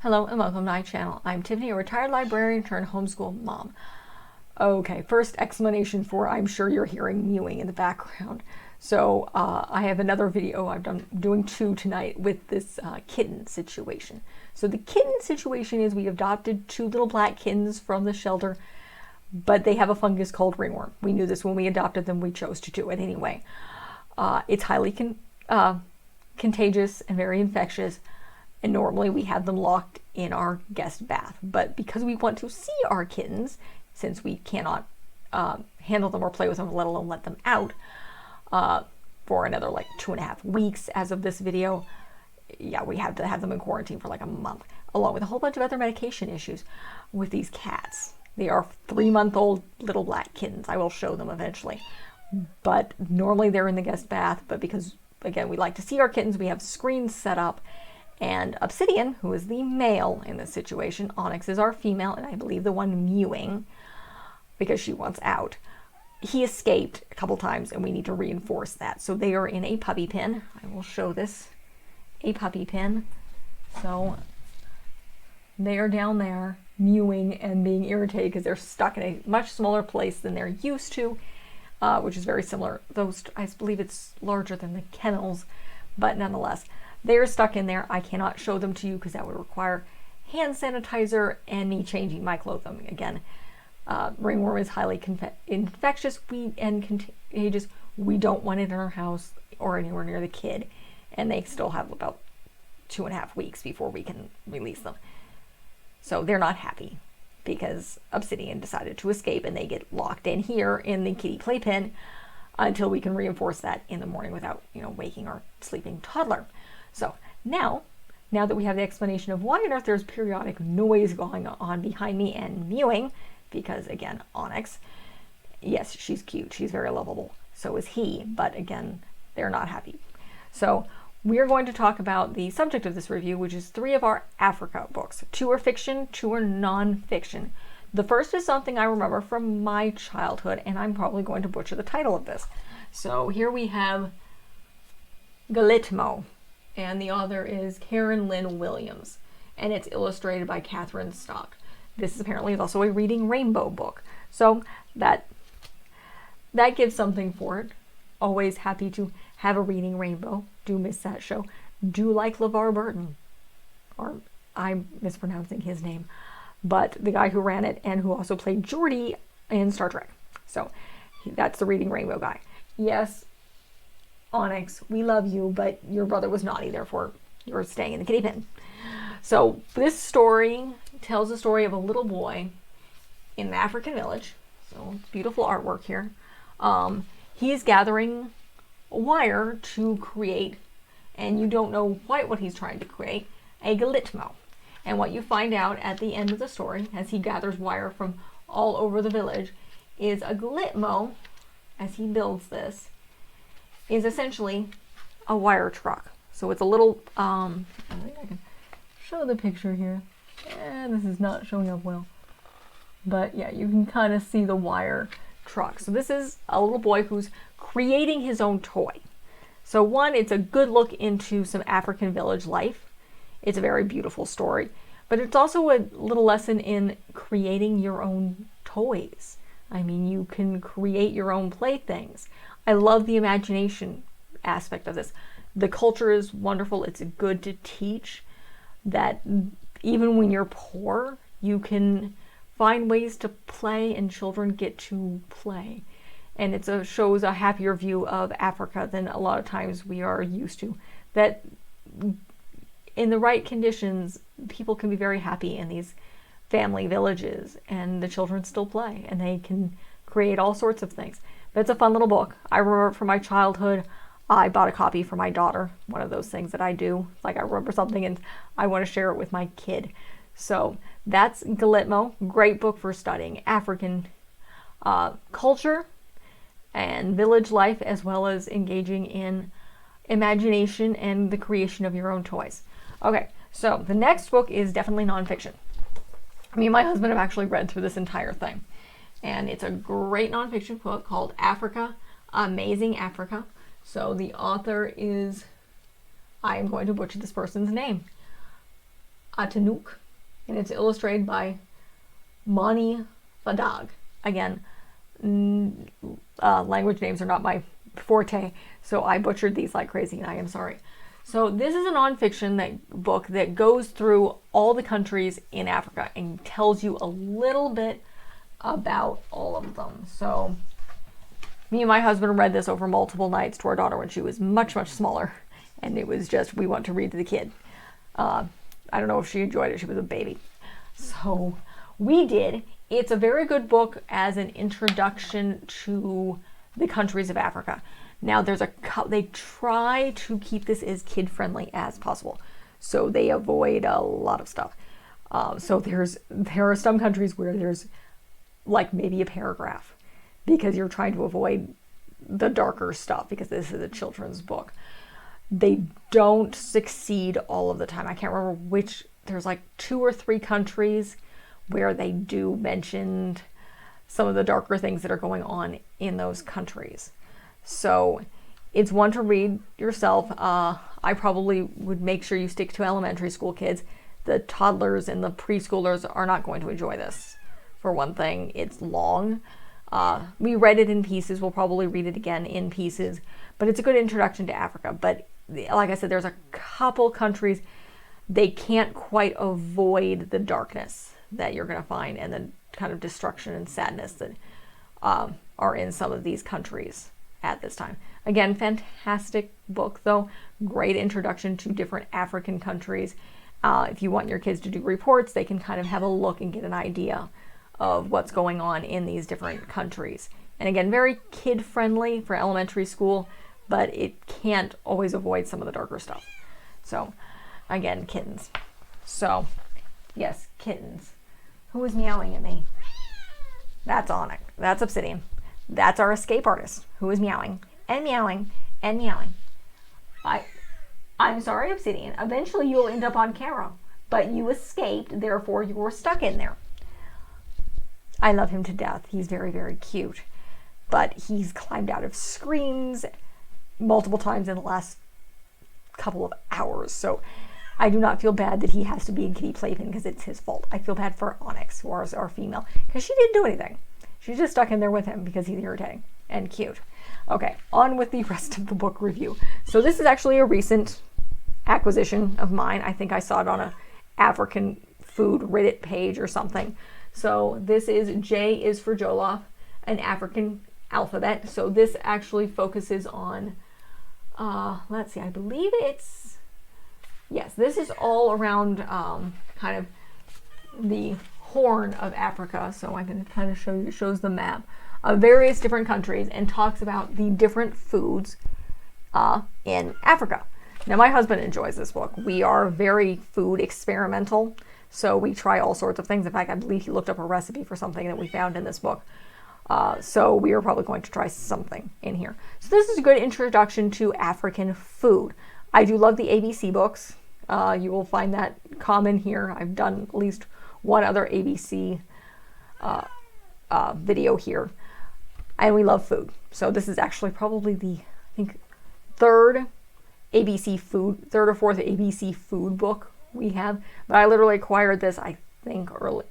Hello and welcome to my channel. I'm Tiffany, a retired librarian turned homeschool mom. Okay, first explanation for I'm sure you're hearing mewing in the background. So I have another video doing two tonight with this kitten situation. So the kitten situation is we adopted two little black kittens from the shelter, but they have a fungus called ringworm. We knew this when we adopted them. We chose to do it anyway. It's highly contagious and very infectious. And normally we have them locked in our guest bath. But because we want to see our kittens, since we cannot handle them or play with them, let alone let them out for another like 2.5 weeks as of this video, yeah, we have to have them in quarantine for like a month, along with a whole bunch of other medication issues with these cats. They are 3-month-old little black kittens. I will show them eventually. But normally they're in the guest bath, but because, again, we like to see our kittens, we have screens set up. And Obsidian, who is the male in this situation, Onyx is our female, and I believe the one mewing because she wants out. He escaped a couple times, and we need to reinforce that. So they are in a puppy pen. I will show this, a puppy pen. So they are down there mewing and being irritated because they're stuck in a much smaller place than they're used to, which is very similar. Those, I believe it's larger than the kennels, but nonetheless. They are stuck in there. I cannot show them to you because that would require hand sanitizer and me changing my clothing. Again, ringworm is highly infectious and contagious. We don't want it in our house or anywhere near the kid. And they still have about 2.5 weeks before we can release them. So they're not happy because Obsidian decided to escape and they get locked in here in the kitty playpen until we can reinforce that in the morning without, waking our sleeping toddler. So now that we have the explanation of why on earth there's periodic noise going on behind me and mewing, because again, Onyx, yes, she's cute, she's very lovable, so is he, but again, they're not happy. So we are going to talk about the subject of this review, which is 3 of our Africa books. 2 are fiction, 2 are non-fiction. The first is something I remember from my childhood, and I'm probably going to butcher the title of this. So here we have Galimoto, and the author is Karen Lynn Williams, and it's illustrated by Catherine Stock. This is apparently also a Reading Rainbow book, so that gives something for it. Always happy to have a Reading Rainbow. Do miss that show. Do like LeVar Burton, or I'm mispronouncing his name, but the guy who ran it and who also played Geordi in Star Trek. So that's the Reading Rainbow guy. Yes, Onyx, we love you, but your brother was naughty, therefore you're staying in the kitty pen. So this story tells the story of a little boy in an African village. So beautiful artwork here. He is gathering wire to create, and you don't know quite what he's trying to create, a Galimoto. And what you find out at the end of the story, as he gathers wire from all over the village, is a Galimoto, as he builds this, is essentially a wire truck. So it's a little, I think I can show the picture here. This is not showing up well. But yeah, you can kind of see the wire truck. So this is a little boy who's creating his own toy. So one, it's a good look into some African village life. It's a very beautiful story. But it's also a little lesson in creating your own toys. I mean, you can create your own playthings. I love the imagination aspect of this. The culture is wonderful. It's good to teach that even when you're poor, you can find ways to play and children get to play. And it shows a happier view of Africa than a lot of times we are used to. That in the right conditions, people can be very happy in these family villages and the children still play and they can create all sorts of things. But it's a fun little book. I remember from my childhood, I bought a copy for my daughter. One of those things that I do. Like I remember something and I want to share it with my kid. So that's Galimoto. Great book for studying African culture and village life, as well as engaging in imagination and the creation of your own toys. Okay, so the next book is definitely nonfiction. Me and my husband have actually read through this entire thing. And it's a great nonfiction book called Africa, Amazing Africa. So the author is, I am going to butcher this person's name, Atanuk, and it's illustrated by Mani Fadag. Again, language names are not my forte, so I butchered these like crazy, and I am sorry. So this is a nonfiction book that goes through all the countries in Africa and tells you a little bit about all of them. So me and my husband read this over multiple nights to our daughter when she was much, much smaller, and it was just, we want to read to the kid. I don't know if she enjoyed it. She was a baby. So we did. It's a very good book as an introduction to the countries of Africa. Now they try to keep this as kid-friendly as possible, so they avoid a lot of stuff. So there are some countries where there's like maybe a paragraph, because you're trying to avoid the darker stuff, because this is a children's book. They don't succeed all of the time. I can't remember which, there's like 2 or 3 countries where they do mention some of the darker things that are going on in those countries. So it's one to read yourself. I probably would make sure you stick to elementary school kids. The toddlers and the preschoolers are not going to enjoy this. For one thing, it's long. We read it in pieces. We'll probably read it again in pieces. But it's a good introduction to Africa. But like I said, there's a couple countries they can't quite avoid the darkness that you're going to find and the kind of destruction and sadness that are in some of these countries at this time. Again, fantastic book though. Great introduction to different African countries. If you want your kids to do reports, they can kind of have a look and get an idea of what's going on in these different countries. And again, very kid-friendly for elementary school, but it can't always avoid some of the darker stuff. So, again, kittens. So, yes, kittens. Who is meowing at me? That's Atanuk. That's Obsidian. That's our escape artist, who is meowing, and meowing, and meowing. I'm sorry, Obsidian. Eventually you'll end up on camera, but you escaped, therefore you were stuck in there. I love him to death. He's very, very cute. But he's climbed out of screens multiple times in the last couple of hours. So I do not feel bad that he has to be in kitty playpen because it's his fault. I feel bad for Onyx, who is our female, because she didn't do anything. She's just stuck in there with him because he's irritating and cute. Okay, on with the rest of the book review. So this is actually a recent acquisition of mine. I think I saw it on a African food Reddit page or something. So this is J is for Jollof, an African alphabet. So this actually focuses on, let's see, I believe it's, yes, this is all around kind of the Horn of Africa. So I can kind of show you, it shows the map of various different countries and talks about the different foods in Africa. Now my husband enjoys this book. We are very food experimental. So we try all sorts of things. In fact, I believe he looked up a recipe for something that we found in this book. So we are probably going to try something in here. So this is a good introduction to African food. I do love the ABC books. You will find that common here. I've done at least one other ABC video here. And we love food. So this is actually probably the, I think, third or fourth ABC food book we have. But I literally acquired this, I think, early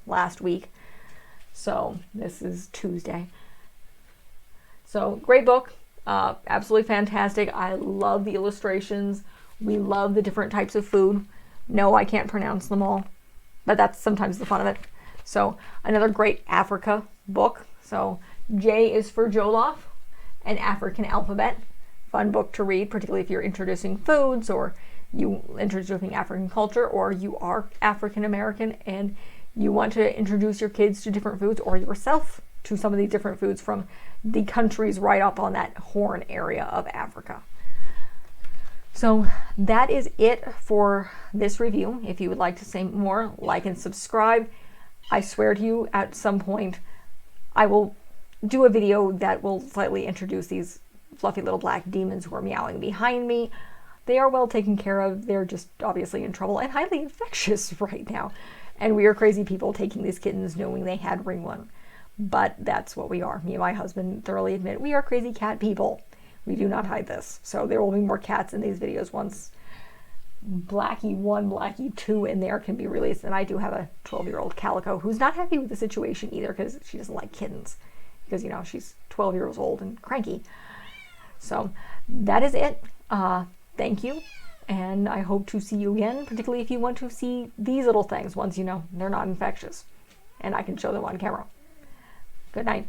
last week. So this is Tuesday. So great book. Absolutely fantastic. I love the illustrations. We love the different types of food. No, I can't pronounce them all, but that's sometimes the fun of it. So another great Africa book. So J is for Jollof, an African alphabet. Fun book to read, particularly if you're introducing foods or you introducing African culture, or you are African American and you want to introduce your kids to different foods or yourself to some of these different foods from the countries right up on that Horn area of Africa. So that is it for this review. If you would like to see more, like and subscribe. I swear to you, at some point, I will do a video that will slightly introduce these fluffy little black demons who are meowing behind me. They are well taken care of. They're just obviously in trouble and highly infectious right now. And we are crazy people taking these kittens knowing they had ringworm. But that's what we are. Me and my husband thoroughly admit we are crazy cat people. We do not hide this. So there will be more cats in these videos once Blackie 1, Blackie 2 in there can be released. And I do have a 12-year-old Calico who's not happy with the situation either because she doesn't like kittens. Because, you know, she's 12 years old and cranky. So that is it. Thank you. And I hope to see you again, particularly if you want to see these little things once you know they're not infectious and I can show them on camera. Good night.